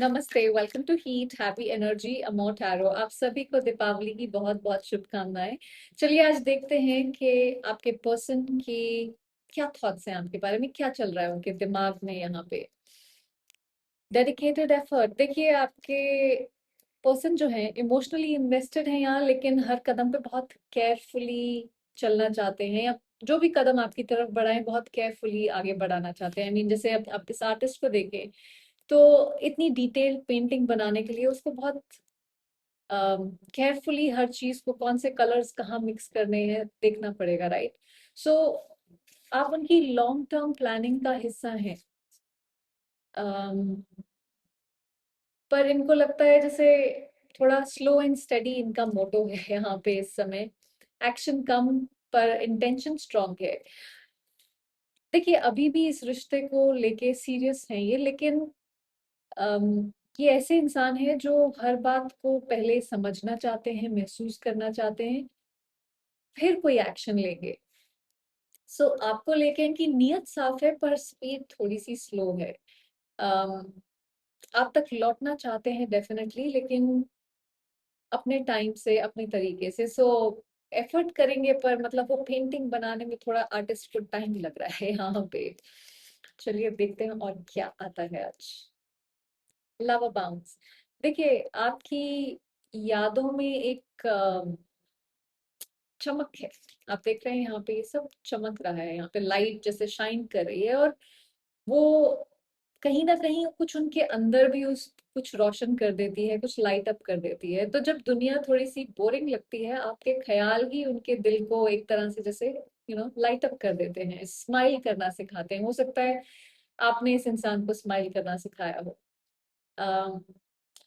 नमस्ते, welcome to heat happy energy अमो tarot. आप सभी को दीपावली की बहुत बहुत शुभकामनाएं। चलिए आज देखते हैं कि आपके पर्सन की क्या थॉट्स हैं, आपके बारे में क्या चल रहा है उनके दिमाग में यहाँ पे। डेडिकेटेड एफर्ट, देखिए आपके पर्सन जो है इमोशनली इन्वेस्टेड है यहाँ, लेकिन हर कदम पे बहुत केयरफुली चलना चाहते हैं, या जो भी कदम आपकी तरफ बढ़ाएं बहुत केयरफुली आगे बढ़ाना चाहते हैं। आई मीन जैसे अब आप इस आर्टिस्ट को देखें तो इतनी डिटेल्ड पेंटिंग बनाने के लिए उसको बहुत केयरफुली हर चीज को कौन से कलर्स कहाँ मिक्स करने हैं देखना पड़ेगा, राइट। सो आप उनकी लॉन्ग टर्म प्लानिंग का हिस्सा हैं। अम, पर इनको लगता है जैसे थोड़ा स्लो एंड स्टेडी इनका मोटो है यहाँ पे इस समय। एक्शन कम पर इंटेंशन स्ट्रांग है। देखिए अभी भी इस रिश्ते को लेके सीरियस है ये, लेकिन ये ऐसे इंसान है जो हर बात को पहले समझना चाहते हैं, महसूस करना चाहते हैं, फिर कोई एक्शन लेंगे। सो आपको लेके इनकी नीयत साफ है पर स्पीड थोड़ी सी स्लो है। अम, आप तक लौटना चाहते हैं डेफिनेटली, लेकिन अपने टाइम से अपने तरीके से। सो एफर्ट करेंगे पर मतलब वो पेंटिंग बनाने में थोड़ा आर्टिस्ट को टाइम लग रहा है यहाँ पे। चलिए देखते हैं और क्या आता है आज। लावा बाउंस, देखिए आपकी यादों में एक चमक है। आप देख रहे हैं यहाँ पे ये सब चमक रहा है, यहाँ पे लाइट जैसे शाइन कर रही है, और वो कहीं ना कहीं कुछ उनके अंदर भी उस कुछ रोशन कर देती है, कुछ लाइट अप कर देती है। तो जब दुनिया थोड़ी सी बोरिंग लगती है, आपके ख्याल ही उनके दिल को एक तरह से जैसे लाइट अप कर देते हैं, स्माइल करना सिखाते हैं। हो सकता है आपने इस इंसान को स्माइल करना सिखाया हो। अम,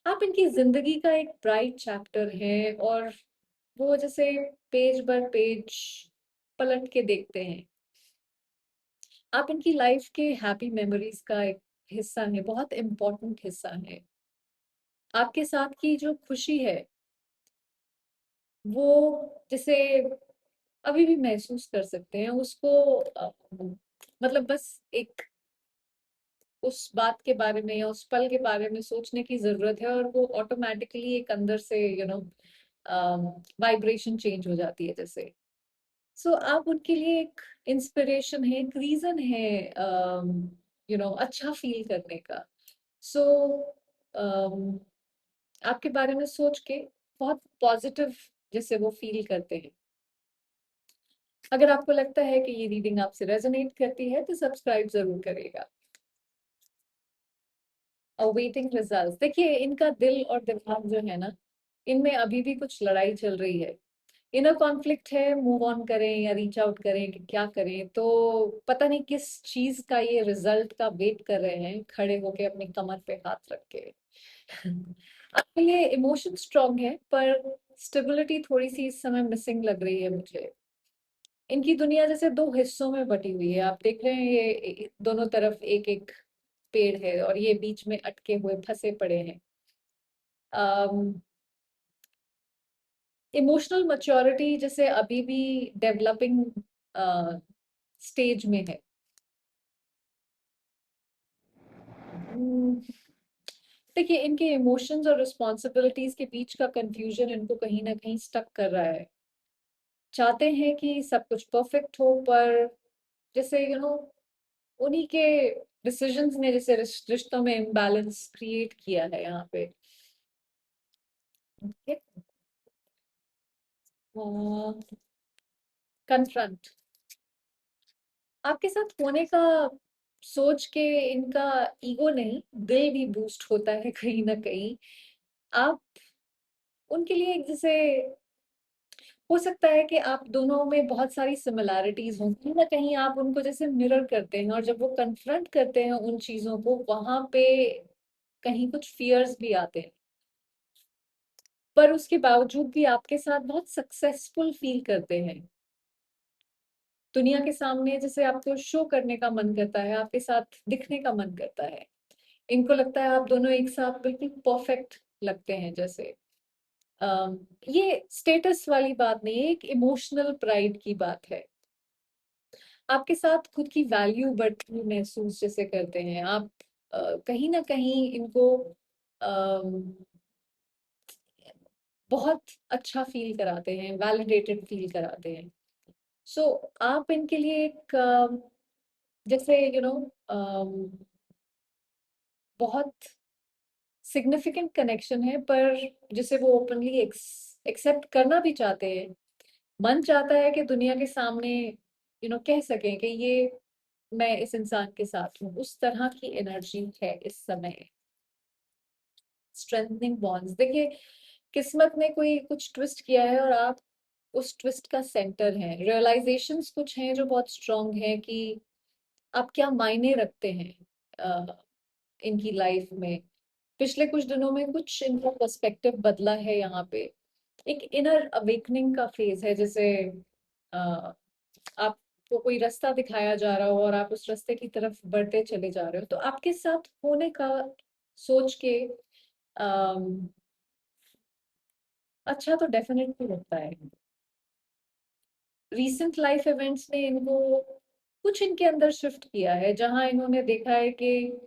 आप इनकी जिंदगी का एक ब्राइट चैप्टर है, और वो जैसे पेज बाय पेज पलट के देखते हैं। आप इनकी लाइफ के हैप्पी मेमोरीज का एक हिस्सा है, बहुत इम्पोर्टेंट हिस्सा है। आपके साथ की जो खुशी है वो जैसे अभी भी महसूस कर सकते हैं उसको। मतलब बस एक उस बात के बारे में या उस पल के बारे में सोचने की जरूरत है, और वो ऑटोमेटिकली एक अंदर से वाइब्रेशन चेंज हो जाती है जैसे। सो आप उनके लिए एक इंस्पिरेशन है, एक रीजन है अच्छा फील करने का। सो आपके बारे में सोच के बहुत पॉजिटिव जैसे वो फील करते हैं। अगर आपको लगता है कि ये रीडिंग आपसे रेजोनेट करती है तो सब्सक्राइब जरूर करेगा। अवेटिंग रिजल्ट्स, देखिए इनका दिल और दिमाग जो है ना, इनमें अभी भी कुछ लड़ाई चल रही है। इनर कॉन्फ्लिक्ट है, मूव ऑन करें या रीच आउट करें कि क्या करें। तो पता नहीं किस चीज का ये रिजल्ट का वेट कर रहे हैं, खड़े होके अपनी कमर पे हाथ रख के। आपके लिए इमोशन स्ट्रांग है पर स्टेबिलिटी थोड़ी सी इस समय मिसिंग लग रही है मुझे। इनकी दुनिया जैसे दो हिस्सों में बटी हुई है। आप देख रहे हैं ये दोनों तरफ एक एक पेड़ है, और ये बीच में अटके हुए फंसे पड़े हैं। इमोशनल मैच्योरिटी जैसे अभी भी डेवलपिंग स्टेज में है। हम्म, देखिए इनके इमोशंस और रिस्पॉन्सिबिलिटीज के बीच का कंफ्यूजन इनको कहीं ना कहीं स्टक कर रहा है। चाहते हैं कि सब कुछ परफेक्ट हो, पर जैसे उन्हीं के डिसीजंस ने जैसे रिश्तों में इम्बैलेंस क्रिएट किया है यहाँ पे। कन्फ्रंट, आपके साथ होने का सोच के इनका ईगो नहीं, दिल भी बूस्ट होता है कहीं ना कहीं। आप उनके लिए एक जैसे हो सकता है कि आप दोनों में बहुत सारी सिमिलैरिटीज हों, कहीं ना कहीं आप उनको जैसे मिरर करते हैं, और जब वो कन्फ्रंट करते हैं उन चीजों को, वहां पे कहीं कुछ फियर्स भी आते हैं। पर उसके बावजूद भी आपके साथ बहुत सक्सेसफुल फील करते हैं। दुनिया के सामने जैसे आपको शो करने का मन करता है, आपके साथ दिखने का मन करता है। इनको लगता है आप दोनों एक साथ बिल्कुल परफेक्ट लगते हैं जैसे। अम, ये स्टेटस वाली बात नहीं है, एक इमोशनल प्राइड की बात है। आपके साथ खुद की वैल्यू बढ़ती हुई महसूस जैसे करते हैं आप। कहीं ना कहीं इनको बहुत अच्छा फील कराते हैं, वैलिडेटेड फील कराते हैं। सो आप इनके लिए एक जैसे बहुत सिग्निफिकेंट कनेक्शन है, पर जिसे वो ओपनली एक्सेप्ट करना भी चाहते हैं। मन चाहता है कि दुनिया के सामने कह सकें कि ये मैं इस इंसान के साथ हूँ, उस तरह की एनर्जी है इस समय। स्ट्रेंथनिंग बॉन्ड्स, देखिए किस्मत ने कोई कुछ ट्विस्ट किया है और आप उस ट्विस्ट का सेंटर हैं। रियलाइजेशंस कुछ हैं जो बहुत स्ट्रांग हैं कि आप क्या मायने रखते हैं इनकी लाइफ में। पिछले कुछ दिनों में कुछ इनका पर्सपेक्टिव बदला है यहाँ पे। एक इनर अवेकनिंग का फेज है, जैसे अ, आपको कोई रास्ता दिखाया जा रहा हो और आप उस रास्ते की तरफ बढ़ते चले जा रहे हो, तो आपके साथ होने का सोच के अम, अच्छा तो डेफिनेटली लगता है। रीसेंट लाइफ इवेंट्स ने इनको कुछ इनके अंदर शिफ्ट किया है, जहां इन्होंने देखा है कि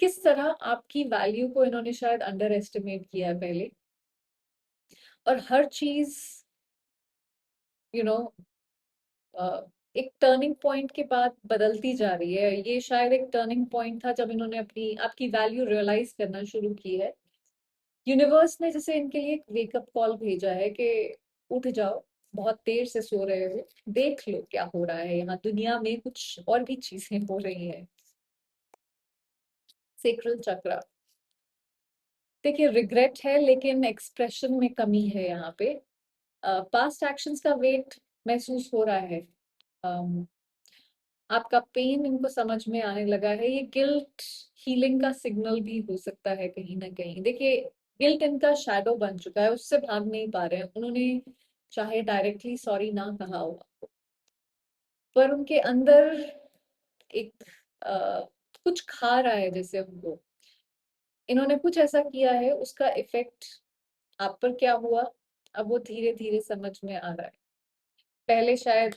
किस तरह आपकी वैल्यू को इन्होंने शायद अंडर एस्टिमेट किया है पहले, और हर चीज यू नो एक टर्निंग पॉइंट के बाद बदलती जा रही है। ये शायद एक टर्निंग पॉइंट था जब इन्होंने अपनी आपकी वैल्यू रियलाइज करना शुरू की है। यूनिवर्स ने जैसे इनके लिए एक वेकअप कॉल भेजा है कि उठ जाओ, बहुत देर से सो रहे हो, देख लो क्या हो रहा है यहाँ दुनिया में, कुछ और भी चीजें हो रही हैं। सेक्रल चक्र, देखिए रिग्रेट है लेकिन एक्सप्रेशन में कमी है यहाँ पे। पास्ट एक्शंस का वेट महसूस हो रहा है। अम, आपका पेन इनको समझ में आने लगा है। ये गिल्ट हीलिंग का सिग्नल भी हो सकता है कहीं ना कहीं। देखिए गिल्ट इनका शैडो बन चुका है, उससे भाग नहीं पा रहे हैं। उन्होंने चाहे डायरेक्टली सॉरी ना कहा हो, पर उनके अंदर एक अ, कुछ खा रहा है जैसे उनको। इन्होंने कुछ ऐसा किया है, उसका इफेक्ट आप पर क्या हुआ, अब वो धीरे धीरे समझ में आ रहा है। पहले शायद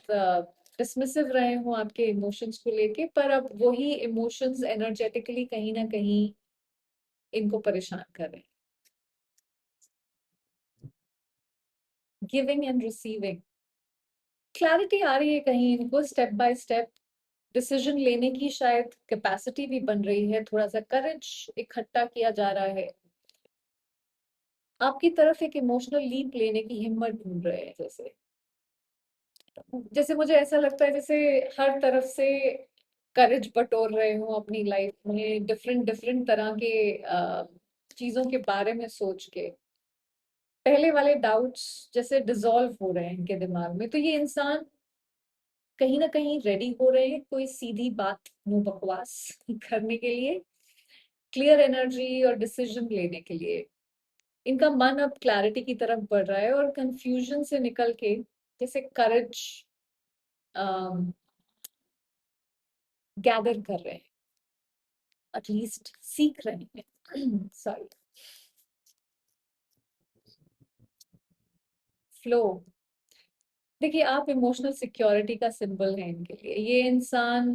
डिसमिसिव रहे हों आपके इमोशंस को लेके, पर अब वही इमोशंस एनर्जेटिकली कहीं ना कहीं इनको परेशान कर रहे हैं। गिविंग एंड रिसीविंग, क्लैरिटी आ रही है कहीं इनको, स्टेप बाय स्टेप डिसीजन लेने की शायद कैपेसिटी भी बन रही है, थोड़ा सा करेज इकट्ठा किया जा रहा है। आपकी तरफ एक इमोशनल लीप लेने की हिम्मत ढूंढ रहे हैं। जैसे जैसे मुझे ऐसा लगता है जैसे हर तरफ से करेज बटोर रहे हो अपनी लाइफ में, डिफरेंट डिफरेंट तरह के चीजों के बारे में सोच के। पहले वाले डाउट्स जैसे डिसॉल्व हो रहे हैं इनके दिमाग में, तो ये इंसान कहीं ना कहीं रेडी हो रहे हैं कोई सीधी बात, नो बकवास करने के लिए, क्लियर एनर्जी और डिसीजन लेने के लिए। इनका मन अब क्लैरिटी की तरफ बढ़ रहा है और कंफ्यूजन से निकल के जैसे करेज गैदर कर रहे हैं, एटलीस्ट सीख रहे हैं सॉरी। फ्लो, देखिए आप इमोशनल सिक्योरिटी का सिंबल है इनके लिए। ये इंसान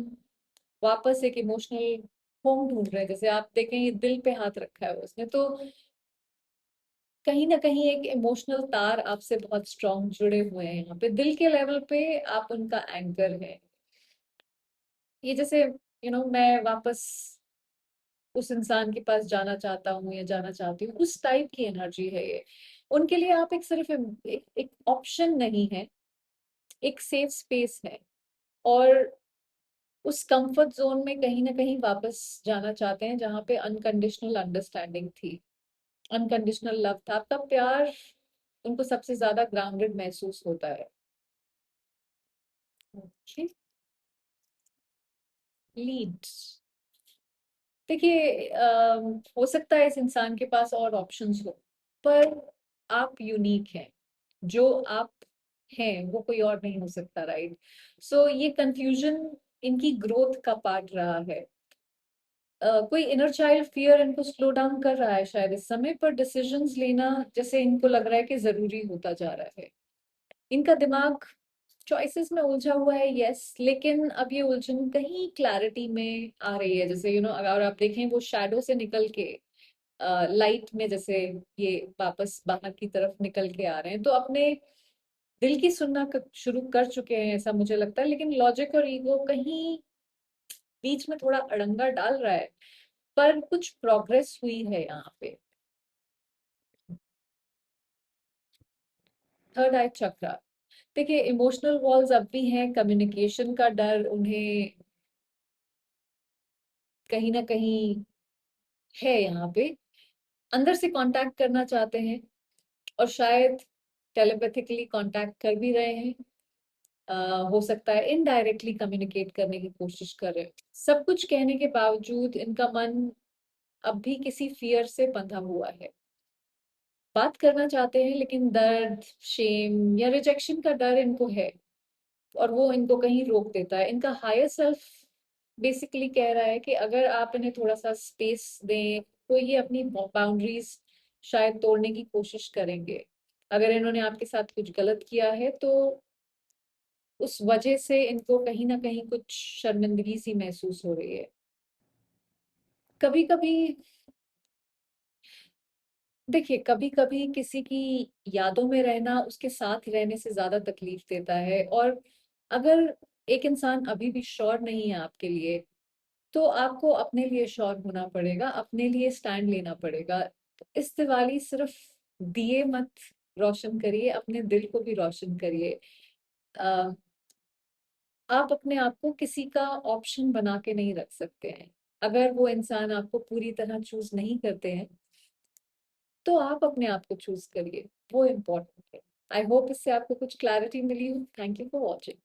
वापस एक इमोशनल होम ढूंढ रहे हैं। जैसे आप देखें ये दिल पे हाथ रखा है उसने, तो कहीं ना कहीं एक इमोशनल तार आपसे बहुत स्ट्रांग जुड़े हुए हैं यहाँ पे, दिल के लेवल पे आप उनका एंकर है। ये जैसे मैं वापस उस इंसान के पास जाना चाहता हूँ या जाना चाहती हूँ, उस टाइप की एनर्जी है ये। उनके लिए आप एक सिर्फ एक ऑप्शन नहीं है, एक सेफ स्पेस है। और उस कंफर्ट जोन में कहीं ना कहीं वापस जाना चाहते हैं जहाँ पे अनकंडीशनल अंडरस्टैंडिंग थी, अनकंडीशनल लव था। आपका प्यार उनको सबसे ज्यादा ग्राउंडेड महसूस होता है। ओके, लीड, देखिए हो सकता है इस इंसान के पास और ऑप्शंस हो, पर आप यूनिक हैं। जो आप हैं वो कोई और नहीं हो सकता, राइट? सो ये कंफ्यूजन इनकी ग्रोथ का पार्ट रहा है। कोई इनर चाइल्ड फियर इनको स्लो डाउन कर रहा है शायद इस समय, पर डिसीजंस लेना जैसे इनको लग रहा है कि जरूरी होता जा रहा है। इनका दिमाग चॉइसेस में उलझा हुआ है, यस, लेकिन अब ये उलझन कहीं क्लैरिटी में आ रही है। जैसे अगर आप देखें वो शैडो से निकल के लाइट में जैसे ये वापस बाहर की तरफ निकल के आ रहे हैं, तो अपने दिल की सुनना शुरू कर चुके हैं ऐसा मुझे लगता है, लेकिन लॉजिक और ईगो कहीं बीच में थोड़ा अड़ंगा डाल रहा है, पर कुछ प्रोग्रेस हुई है यहाँ पे। थर्ड आई चक्रा, देखिए इमोशनल वॉल्स अब भी हैं, कम्युनिकेशन का डर उन्हें कहीं ना कहीं है यहाँ पे, अंदर से कांटेक्ट करना चाहते हैं और शायद टेलीपैथिकली कांटेक्ट कर भी रहे हैं। हो सकता है इनडायरेक्टली कम्युनिकेट करने की कोशिश कर रहे हैं। सब कुछ कहने के बावजूद इनका मन अब भी किसी फियर से बंधा हुआ है। बात करना चाहते हैं लेकिन दर्द, शेम या रिजेक्शन का डर इनको है, और वो इनको कहीं रोक देता है। इनका हायर सेल्फ बेसिकली कह रहा है कि अगर आप इन्हें थोड़ा सा स्पेस दें तो ये अपनी बाउंड्रीज शायद तोड़ने की कोशिश करेंगे। अगर इन्होंने आपके साथ कुछ गलत किया है तो उस वजह से इनको कहीं ना कहीं कुछ शर्मिंदगी सी महसूस हो रही है। कभी कभी देखिए, कभी कभी किसी की यादों में रहना उसके साथ रहने से ज्यादा तकलीफ देता है, और अगर एक इंसान अभी भी श्योर नहीं है आपके लिए, तो आपको अपने लिए श्योर होना पड़ेगा, अपने लिए स्टैंड लेना पड़ेगा। तो इस दिवाली सिर्फ दिए मत रोशन करिए, अपने दिल को भी रोशन करिए। अ, आप अपने आप को किसी का ऑप्शन बना के नहीं रख सकते हैं। अगर वो इंसान आपको पूरी तरह चूज नहीं करते हैं तो आप अपने आप को चूज करिए, वो इम्पोर्टेंट है। आई होप इससे आपको कुछ क्लैरिटी मिली हो। Thank you for watching.